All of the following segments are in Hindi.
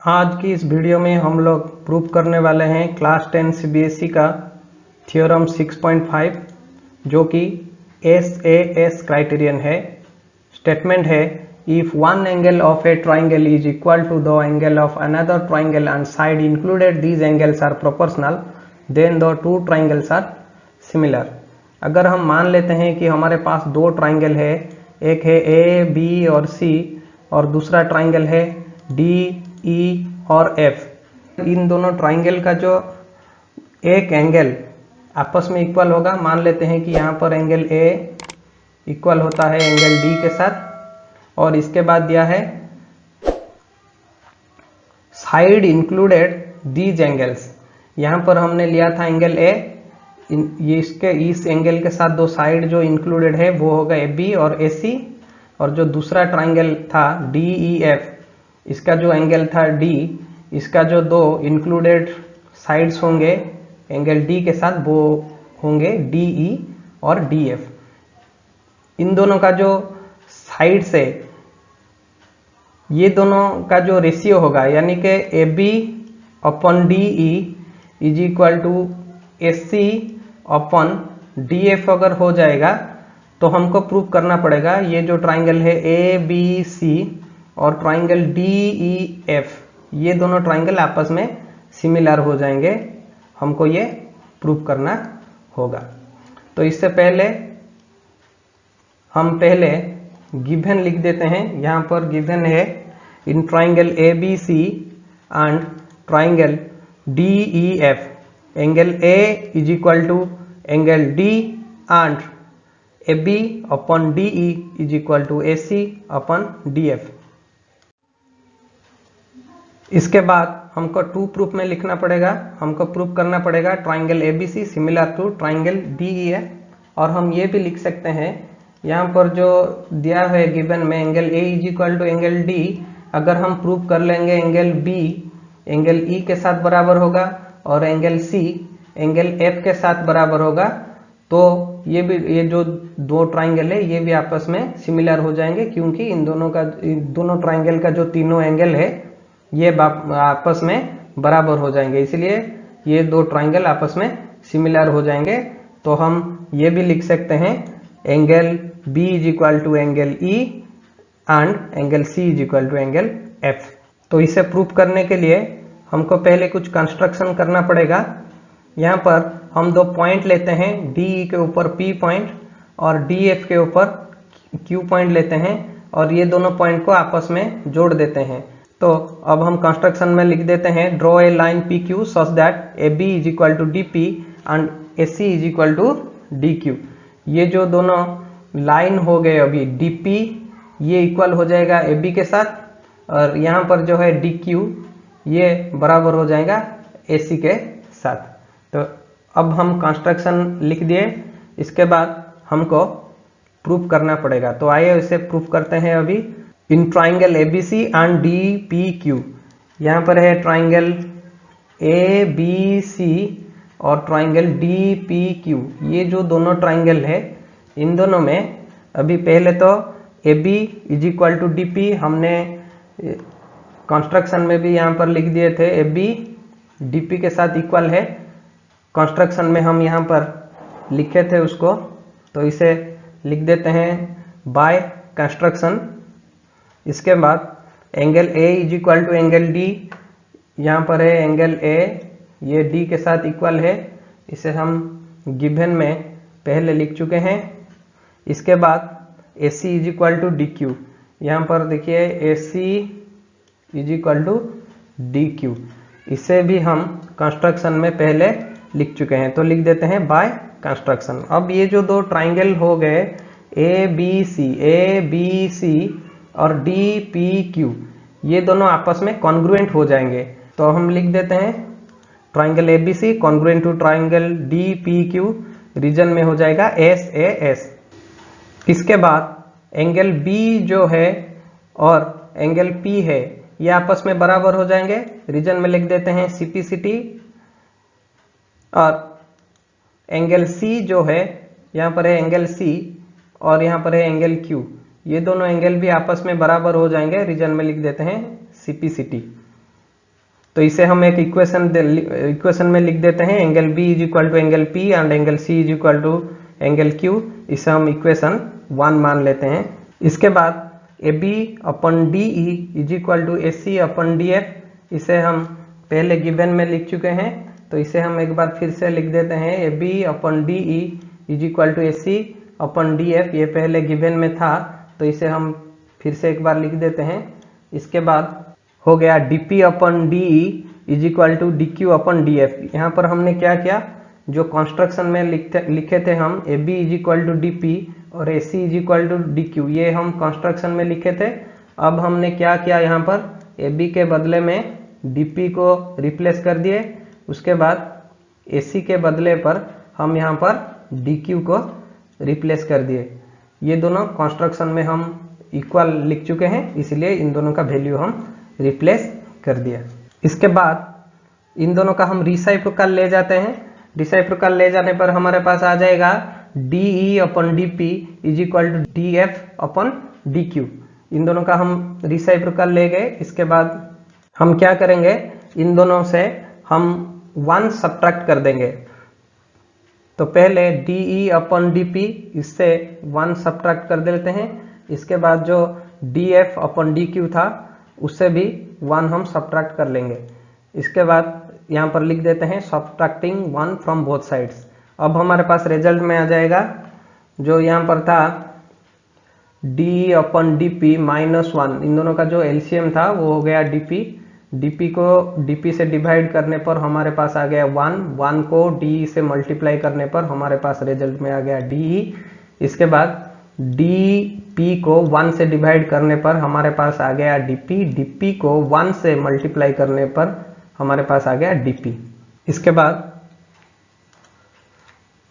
आज की इस वीडियो में हम लोग प्रूव करने वाले हैं क्लास 10 सीबीएसई का थ्योरम 6.5 जो कि SAS क्राइटेरियन है। स्टेटमेंट है if one angle of a triangle is equal to the angle of another triangle and side included these angles are proportional then the two triangles are similar. अगर हम मान लेते हैं कि हमारे पास दो ट्राइंगल है, एक है A, B और C और दूसरा ट्राइंगल है D, E और F। इन दोनों ट्राइंगल का जो एक एंगल आपस में इक्वल होगा, मान लेते हैं कि यहाँ पर एंगल A इक्वल होता है एंगल D के साथ और इसके बाद दिया है साइड इंक्लूडेड दीज एंगल्स। यहाँ पर हमने लिया था एंगल A, ये इसके इस एंगल के साथ दो साइड जो इंक्लूडेड है वो होगा AB और AC, और जो दूसरा ट्राइंगल था DEF, इसका जो एंगल था D, इसका जो दो इंक्लूडेड साइड्स होंगे एंगल D के साथ वो होंगे DE और DF। इन दोनों का जो साइड से ये दोनों का जो रेशियो होगा यानी कि AB upon DE is equal to AC upon DF अगर हो जाएगा तो हमको प्रूव करना पड़ेगा ये जो ट्राइंगल है ABC और ट्राइंगल DEF, ये दोनों ट्राइंगल आपस में सिमिलर हो जाएंगे। हमको ये प्रूव करना होगा। तो इससे पहले हम गिवन लिख देते हैं। यहाँ पर गिवन है in triangle ABC and triangle DEF angle A is equal to angle D and AB upon DE is equal to AC upon DF। इसके बाद हमको टू प्रूफ में लिखना पड़ेगा। हमको प्रूफ करना पड़ेगा triangle ABC similar to triangle DEF। और हम ये भी लिख सकते हैं यहाँ पर जो दिया है गिवन में angle A is equal to angle D, अगर हम प्रूफ कर लेंगे एंगल B एंगल E के साथ बराबर होगा और एंगल C एंगल F के साथ बराबर होगा, तो ये जो दो ट्राइंगल है ये भी आपस में सिमिलर हो जाएंगे, क्योंकि इन दोनों ट्राइंगल का जो तीनों एंगल है ये आपस में बराबर हो जाएंगे, इसलिए ये दो ट्राइंगल आपस में सिमिलर हो जाएंगे। तो हम ये भी लिख सकते हैं angle B is equal to angle E and angle C is equal to angle F। तो इसे प्रूफ करने के लिए हमको पहले कुछ कंस्ट्रक्शन करना पड़ेगा। यहाँ पर हम दो पॉइंट लेते हैं, DE के ऊपर P पॉइंट और DF के ऊपर Q पॉइंट लेते हैं और ये दोनों पॉइंट को आपस में जोड़ देते हैं। तो अब हम कंस्ट्रक्शन में लिख देते हैं draw a line PQ such that AB is equal to DP and AC is equal to DQ। ये जो दोनों लाइन हो गए अभी DP ये इक्वल हो जाएगा AB के साथ और यहाँ पर जो है DQ ये बराबर हो जाएगा AC के साथ। तो अब हम कंस्ट्रक्शन लिख दिए, इसके बाद हमको प्रूफ करना पड़ेगा। तो आइए इसे प्रूफ करते हैं अभी। इन ट्राइंगल ABC एंड DPQ, यहाँ पर है ट्राइंगल ABC और ट्राइंगल DPQ, ये जो दोनों ट्राइंगल है इन दोनों में अभी पहले तो AB is equal to DP हमने कंस्ट्रक्शन में भी यहाँ पर लिख दिए थे, AB DP के साथ इक्वल है। कंस्ट्रक्शन में हम यहाँ पर लिखे थे उसको, तो इसे लिख देते हैं बाय कंस्ट्रक्शन। इसके बाद angle A is equal to angle D, यहाँ पर है एंगल A ये D के साथ इक्वल है, इसे हम गिवन में पहले लिख चुके हैं। इसके बाद AC is equal to DQ, यहाँ पर देखिए AC is equal to DQ, इसे भी हम कंस्ट्रक्शन में पहले लिख चुके हैं, तो लिख देते हैं बाय कंस्ट्रक्शन। अब ये जो दो ट्राइंगल हो गए ABC और DPQ, ये दोनों आपस में कॉन्ग्रुएंट हो जाएंगे, तो हम लिख देते हैं triangle ABC congruent to triangle DPQ, reason में हो जाएगा SAS। इसके बाद एंगल B जो है और एंगल P है ये आपस में बराबर हो जाएंगे, रीजन में लिख देते हैं CPCT। और एंगल C जो है यहाँ पर है एंगल C और यहाँ पर है एंगल Q, ये दोनों एंगल भी आपस में बराबर हो जाएंगे, रीजन में लिख देते हैं CPCT। तो इसे हम एक इक्वेशन में लिख देते हैं, angle B is equal to angle P and angle C is equal to angle Q. इसे हम इक्वेशन 1 मान लेते हैं। इसके बाद A B upon D E is equal to A C upon D F, इसे हम पहले गिवन में लिख चुके हैं, तो इसे हम एक बार फिर से लिख देते हैं, A B upon D E is equal to A C upon D F. ये पहले गिवन में था, तो इसे हम फिर से एक बार लिख देते हैं। इसके बाद हो गया D P upon D E is equal to D Q upon D F. यहाँ पर हमने क्या किया, जो कॉन्स्ट्रक्शन में लिखे थे हम A B is equal to D P और A C is equal to D Q, ये हम कॉन्स्ट्रक्शन में लिखे थे। अब हमने क्या किया, यहाँ पर ए बी के बदले में डी पी को रिप्लेस कर दिए। उसके बाद ए सी के बदले पर हम यहाँ पर डी क्यू को रिप्लेस कर दिए। ये दोनों कॉन्स्ट्रक्शन में हम इक्वल लिख चुके हैं, इसलिए इन दोनों का वैल्यू हम रिप्लेस कर दिया। इसके बाद इन दोनों का हम रिसाइप्रोकल ले जाते हैं। रिसाइप्रोकल ले जाने पर हमारे पास आ जाएगा D E upon D P is equal to D F upon D Q. इन दोनों का हम रिसाइप्रोकल ले गए। इसके बाद हम क्या करेंगे, इन दोनों से हम 1 सब्ट्रैक्ट कर देंगे। तो पहले D E upon D P, इससे 1 सब्ट्रैक्ट कर देते हैं। इसके बाद जो D F upon D Q था, उससे भी 1 हम सब्ट्रैक्ट कर लेंगे। इसके बाद यहाँ पर लिख देते हैं सब्ट्रैक्टिंग 1 फ्रॉम बोथ साइड्स। अब हमारे पास रिजल्ट में आ जाएगा, जो यहाँ पर था डी अपन डी पी माइनस 1, इन दोनों का जो एलसीएम था वो हो गया डी पी। डीपी को डीपी से डिवाइड करने पर हमारे पास आ गया 1 को डी से मल्टीप्लाई करने पर हमारे पास रिजल्ट में आ गया डी। इसके बाद डी पी को 1 से डिवाइड करने पर हमारे पास आ गया डीपी। डीपी को 1 से मल्टीप्लाई करने पर हमारे पास आ गया डीपी। इसके बाद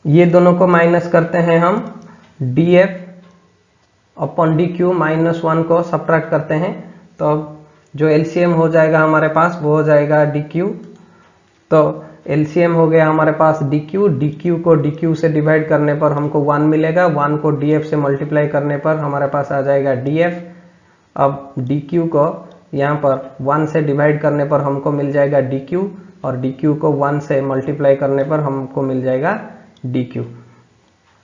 ये दोनों को माइनस करते हैं हम, D F upon D Q minus 1 को सब्ट्रैक्ट करते हैं, तो अब जो एलसीएम हो जाएगा हमारे पास वो हो जाएगा डी क्यू। तो एलसीएम हो गया हमारे पास डी क्यू। डी क्यू को डी क्यू से डिवाइड करने पर हमको 1 मिलेगा। 1 को डी एफ से मल्टीप्लाई करने पर हमारे पास आ जाएगा डी एफ। अब डी क्यू को यहाँ पर 1 से डिवाइड करने पर हमको मिल जाएगा डी क्यू, और डी क्यू को 1 से मल्टीप्लाई करने पर हमको मिल जाएगा डी क्यू।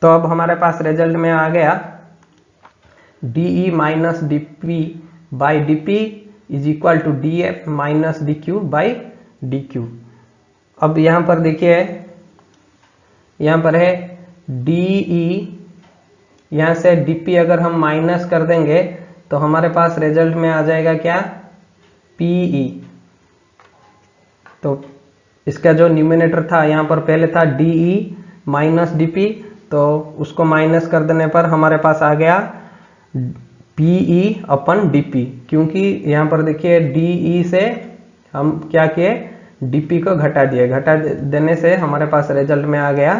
तो अब हमारे पास रिजल्ट में आ गया D E minus D P by D P is equal to D F minus D Q by D Q. अब यहाँ पर देखिए, यहाँ पर है डी ई, यहाँ से डी पी अगर हम माइनस कर देंगे तो हमारे पास रिजल्ट में आ जाएगा क्या, पी ई। तो इसका जो न्यूमिनेटर था यहाँ पर पहले था D E minus D P, तो उसको माइनस कर देने पर हमारे पास आ गया पीई अपन डीपी। क्योंकि यहाँ पर देखिए डीई से हम क्या किए, डीपी को घटा दिए। घटा देने से हमारे पास रिजल्ट में आ गया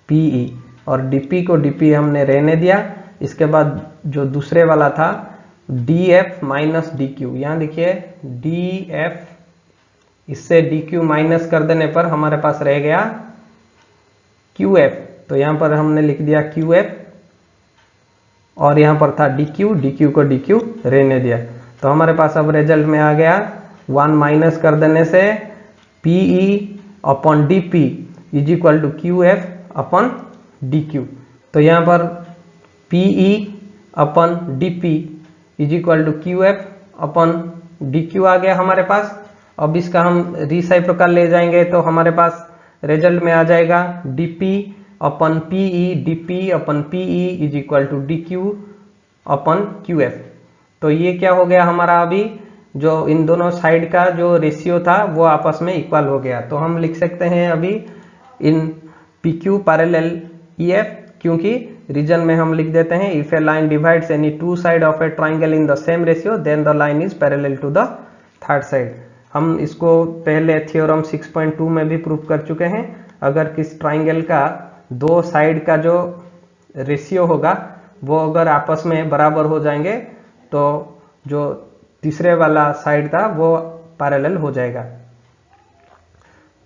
पीई, और डीपी को डीपी हमने रहने दिया। इसके बाद जो दूसरे वाला था D F minus D Q, यहाँ देखिए डी एफ, इससे डी क्यू माइनस कर देने पर हमारे पास रह गया क्यू एफ। तो यहाँ पर हमने लिख दिया क्यू एफ, और यहाँ पर था डी क्यू को डी क्यू रहने दिया। तो हमारे पास अब रिजल्ट में आ गया 1 माइनस कर देने से P E upon D P is equal to Q F upon D Q. तो यहाँ पर P E upon D P is equal to Q F upon D Q आ गया हमारे पास। अब इसका हम रिसाइप्रोकल ले जाएंगे तो हमारे पास रिजल्ट में आ जाएगा D P upon P E, D P upon P E is equal to D Q upon Q F. तो ये क्या हो गया हमारा, अभी जो इन दोनों साइड का जो रेशियो था वो आपस में इक्वल हो गया। तो हम लिख सकते हैं अभी इन P Q parallel E F, क्योंकि रीजन में हम लिख देते हैं if a line divides any two side of a triangle in the same ratio then the line is parallel to the third side. हम इसको पहले थ्योरम 6.2 में भी प्रूव कर चुके हैं। अगर किस ट्राइंगल का दो साइड का जो रेशियो होगा वो अगर आपस में बराबर हो जाएंगे तो जो तीसरे वाला साइड था वो पैरेलल हो जाएगा।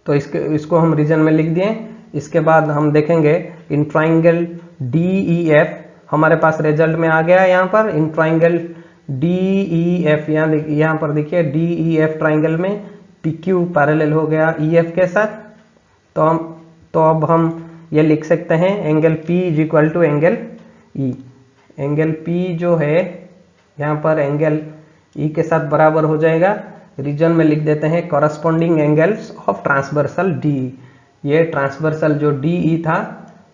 तो इसको हम रीजन में लिख दिए। इसके बाद हम देखेंगे in triangle D E F, हमारे पास रिजल्ट में आ गया यहाँ पर in triangle D E F. यहाँ पर देखिए डी ई एफ ट्राइंगल में PQ पैरेलल हो गया EF के साथ। तो अब हम ये लिख सकते हैं angle P is equal to angle E। Angle P जो है यहाँ पर एंगल E के साथ बराबर हो जाएगा। रीजन में लिख देते हैं corresponding angles of transversal DE। ये ट्रांसवर्सल जो DE था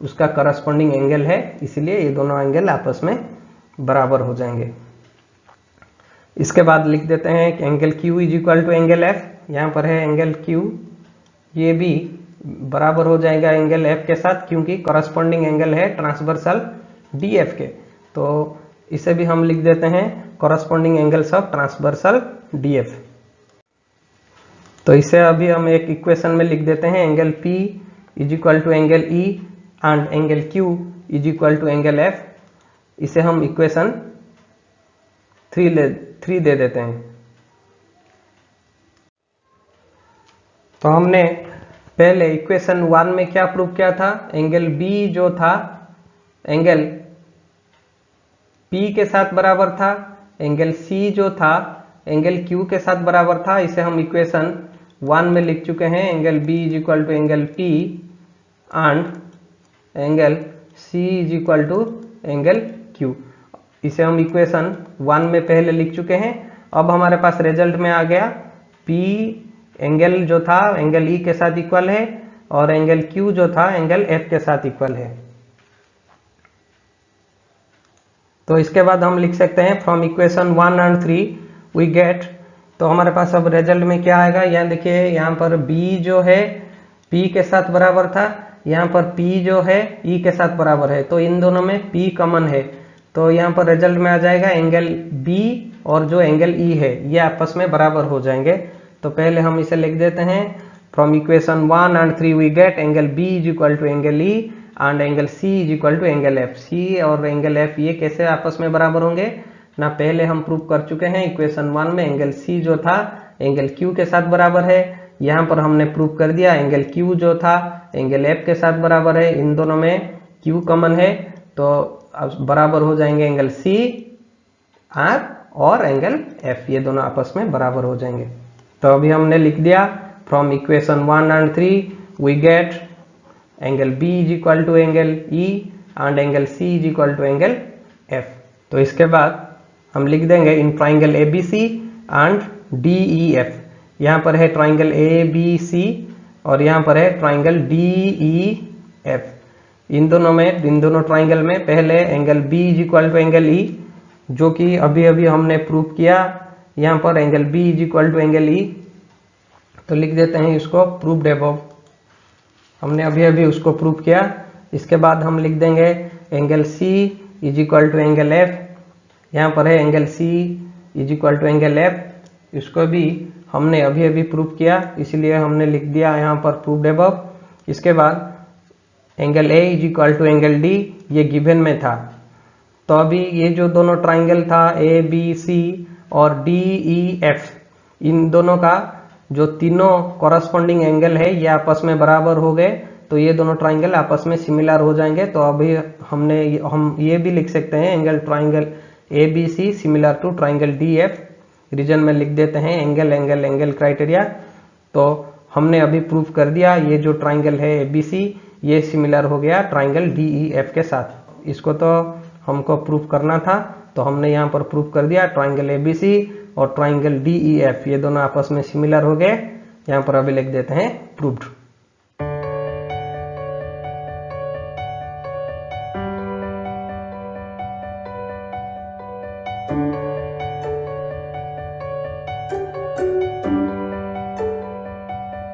उसका कॉरस्पॉन्डिंग एंगल है, इसलिए ये दोनों एंगल आपस में बराबर हो जाएंगे। इसके बाद लिख देते हैं कि angle Q is equal to angle F। यहाँ पर है एंगल Q, ये भी बराबर हो जाएगा एंगल F के साथ, क्योंकि कॉरस्पॉन्डिंग एंगल है ट्रांसवर्सल DF के। तो इसे भी हम लिख देते हैं corresponding angles of transversal DF। तो इसे अभी हम एक इक्वेशन में लिख देते हैं angle P is equal to angle E and angle Q is equal to angle F। इसे हम इक्वेशन 3 दे देते हैं। तो हमने पहले इक्वेशन 1 में क्या प्रूव किया था, एंगल B जो था एंगल P के साथ बराबर था, एंगल C जो था एंगल Q के साथ बराबर था। इसे हम इक्वेशन 1 में लिख चुके हैं, angle B is equal to angle P and angle C is equal to angle Q। इसे हम इक्वेशन 1 में पहले लिख चुके हैं। अब हमारे पास रिजल्ट में आ गया P एंगल जो था एंगल E के साथ इक्वल है और एंगल Q जो था एंगल F के साथ इक्वल है। तो इसके बाद हम लिख सकते हैं from equation 1 and 3 we get. तो हमारे पास अब रिजल्ट में क्या आएगा, यहाँ देखिए यहाँ पर B जो है P के साथ बराबर था, यहाँ पर P जो है E के साथ बराबर है। तो इन दोनों में P कॉमन है, तो यहाँ पर रिजल्ट में आ जाएगा एंगल B और जो एंगल E है ये आपस में बराबर हो जाएंगे। तो पहले हम इसे लिख देते हैं from equation 1 and 3 we get angle B is equal to angle E and angle C is equal to angle F। C और एंगल F ये कैसे आपस में बराबर होंगे ना, पहले हम प्रूव कर चुके हैं इक्वेशन 1 में एंगल C जो था एंगल Q के साथ बराबर है। यहाँ पर हमने प्रूव कर दिया एंगल Q जो था एंगल F के साथ बराबर है। इन दोनों में Q कॉमन है, तो अब बराबर हो जाएंगे एंगल C R और एंगल F, ये दोनों आपस में बराबर हो जाएंगे। तो अभी हमने लिख दिया from equation 1 and 3 we get angle B is equal to angle E and angle C is equal to angle F। तो इसके बाद हम लिख देंगे in triangle ABC and DEF। यहाँ पर है ट्राइंगल ABC और यहाँ पर है ट्राइंगल DEF। इन दोनों ट्राइंगल में पहले angle B is equal to angle E जो कि अभी अभी हमने प्रूव किया। यहाँ पर angle B is equal to angle E, तो लिख देते हैं इसको प्रूव्ड अबव। हमने अभी अभी उसको प्रूव किया। इसके बाद हम लिख देंगे angle C is equal to angle F। यहाँ पर है angle C is equal to angle F, इसको भी हमने अभी अभी प्रूव किया, इसलिए हमने लिख दिया यहाँ पर प्रूव्ड अबव। इसके बाद angle A is equal to angle D ये गिवन में था। तो अभी ये जो दोनों ट्राइंगल था ABC और DEF, इन दोनों का जो तीनों कॉरस्पॉन्डिंग एंगल है ये आपस में बराबर हो गए, तो ये दोनों ट्राइंगल आपस में सिमिलर हो जाएंगे। तो अभी हम ये भी लिख सकते हैं angle triangle ABC similar to triangle DF। Reason में लिख देते हैं एंगल एंगल एंगल क्राइटेरिया। तो हमने अभी प्रूव कर दिया ये जो ट्राइंगल है ABC ये सिमिलर हो गया ट्राइंगल DEF के साथ। इसको तो हमको प्रूव करना था, तो हमने यहाँ पर प्रूव कर दिया ट्राइंगल ABC और ट्राइंगल DEF ये दोनों आपस में सिमिलर हो गए। यहाँ पर अभी लिख देते हैं प्रूव्ड।